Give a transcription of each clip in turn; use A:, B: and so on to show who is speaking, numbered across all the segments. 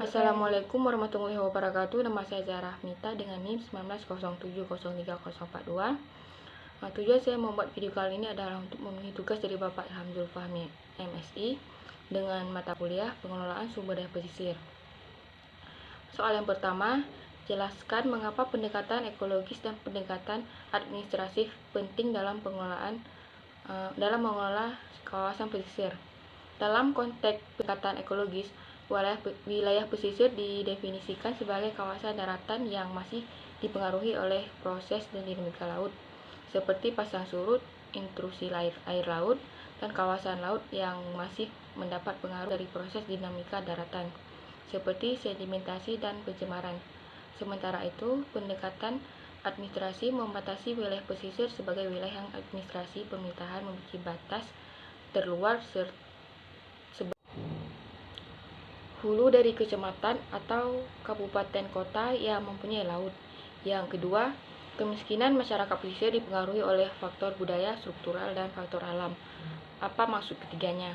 A: Assalamualaikum warahmatullahi wabarakatuh. Nama saya Zarah Mita dengan NIM 19070342. Tujuan saya membuat video kali ini adalah untuk memenuhi tugas dari Bapak Ilham Zulfahmi, MSI, dengan mata kuliah Pengelolaan Sumber Daya Pesisir. Soal yang pertama, jelaskan mengapa pendekatan ekologis dan pendekatan administratif penting dalam mengelola kawasan pesisir. Dalam konteks pendekatan ekologis, wilayah pesisir didefinisikan sebagai kawasan daratan yang masih dipengaruhi oleh proses dan dinamika laut, seperti pasang surut, intrusi air laut, dan kawasan laut yang masih mendapat pengaruh dari proses dinamika daratan, seperti sedimentasi dan pencemaran. Sementara itu, pendekatan administrasi membatasi wilayah pesisir sebagai wilayah yang administrasi pemerintahan memiliki batas terluar hulu dari kecamatan atau kabupaten kota yang mempunyai laut. Yang kedua, kemiskinan masyarakat pesisir dipengaruhi oleh faktor budaya, struktural, dan faktor alam. Apa maksud ketiganya?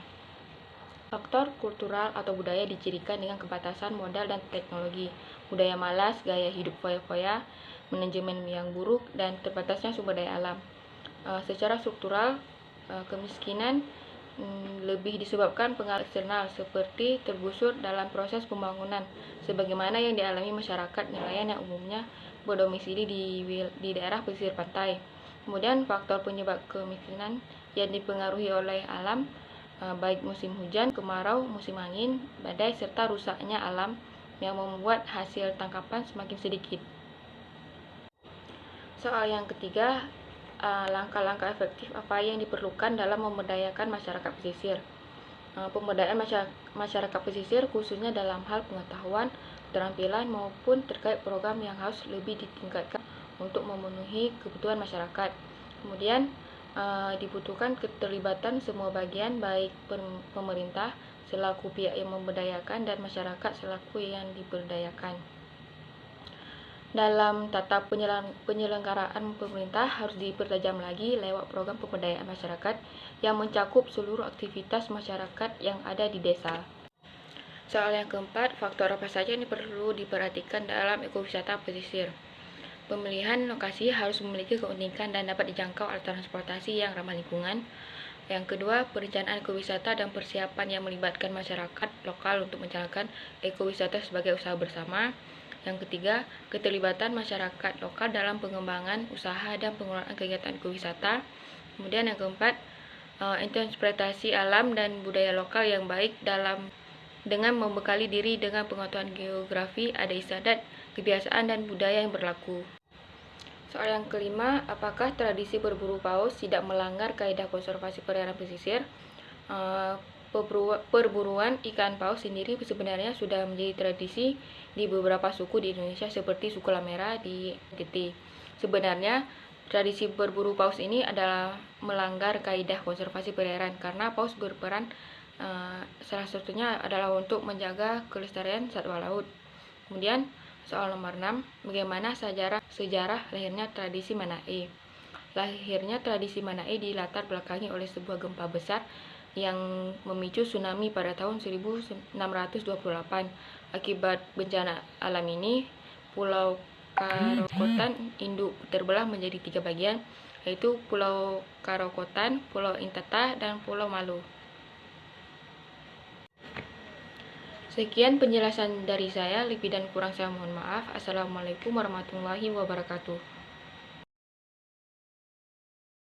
A: Faktor kultural atau budaya dicirikan dengan kebatasan modal dan teknologi, budaya malas, gaya hidup foya-foya, manajemen yang buruk, dan terbatasnya sumber daya alam. Secara struktural, kemiskinan lebih disebabkan pengaruh eksternal seperti tergusur dalam proses pembangunan, sebagaimana yang dialami masyarakat nelayan yang umumnya berdomisili di daerah pesisir pantai. Kemudian faktor penyebab kemiskinan yang dipengaruhi oleh alam, baik musim hujan, kemarau, musim angin, badai, serta rusaknya alam yang membuat hasil tangkapan semakin sedikit. Soal yang ketiga, langkah-langkah efektif apa yang diperlukan dalam memberdayakan masyarakat pesisir. Pemberdayaan masyarakat pesisir khususnya dalam hal pengetahuan, keterampilan maupun terkait program yang harus lebih ditingkatkan untuk memenuhi kebutuhan masyarakat. Kemudian dibutuhkan keterlibatan semua bagian, baik pemerintah selaku pihak yang memberdayakan dan masyarakat selaku yang diberdayakan. Dalam tata penyelenggaraan pemerintah harus dipertajam lagi lewat program pemberdayaan masyarakat yang mencakup seluruh aktivitas masyarakat yang ada di desa. Soal yang keempat, faktor apa saja yang perlu diperhatikan dalam ekowisata pesisir? Pemilihan lokasi harus memiliki keunikan dan dapat dijangkau alat transportasi yang ramah lingkungan. Yang kedua, perencanaan ekowisata dan persiapan yang melibatkan masyarakat lokal untuk menjalankan ekowisata sebagai usaha bersama. Yang ketiga, keterlibatan masyarakat lokal dalam pengembangan usaha dan pengelolaan kegiatan ekowisata. Kemudian yang keempat, interpretasi alam dan budaya lokal yang baik dengan membekali diri dengan pengetahuan geografi, adat istiadat, kebiasaan, dan budaya yang berlaku. Soal yang kelima, apakah tradisi berburu paus tidak melanggar kaidah konservasi perairan pesisir? Perburuan ikan paus sendiri sebenarnya sudah menjadi tradisi di beberapa suku di Indonesia seperti suku Lamera di NTT. Sebenarnya tradisi berburu paus ini adalah melanggar kaidah konservasi perairan karena paus berperan salah satunya adalah untuk menjaga kelestarian satwa laut. Kemudian soal nomor 6, bagaimana sejarah lahirnya tradisi Manae? Lahirnya tradisi Manae dilatar belakangi oleh sebuah gempa besar yang memicu tsunami pada tahun 1628. Akibat bencana alam ini, Pulau Karakotan induk terbelah menjadi 3 bagian, yaitu Pulau Karakotan, Pulau Intata, dan Pulau Malu. Sekian penjelasan dari saya, lebih dan kurang saya mohon maaf. Assalamualaikum warahmatullahi wabarakatuh.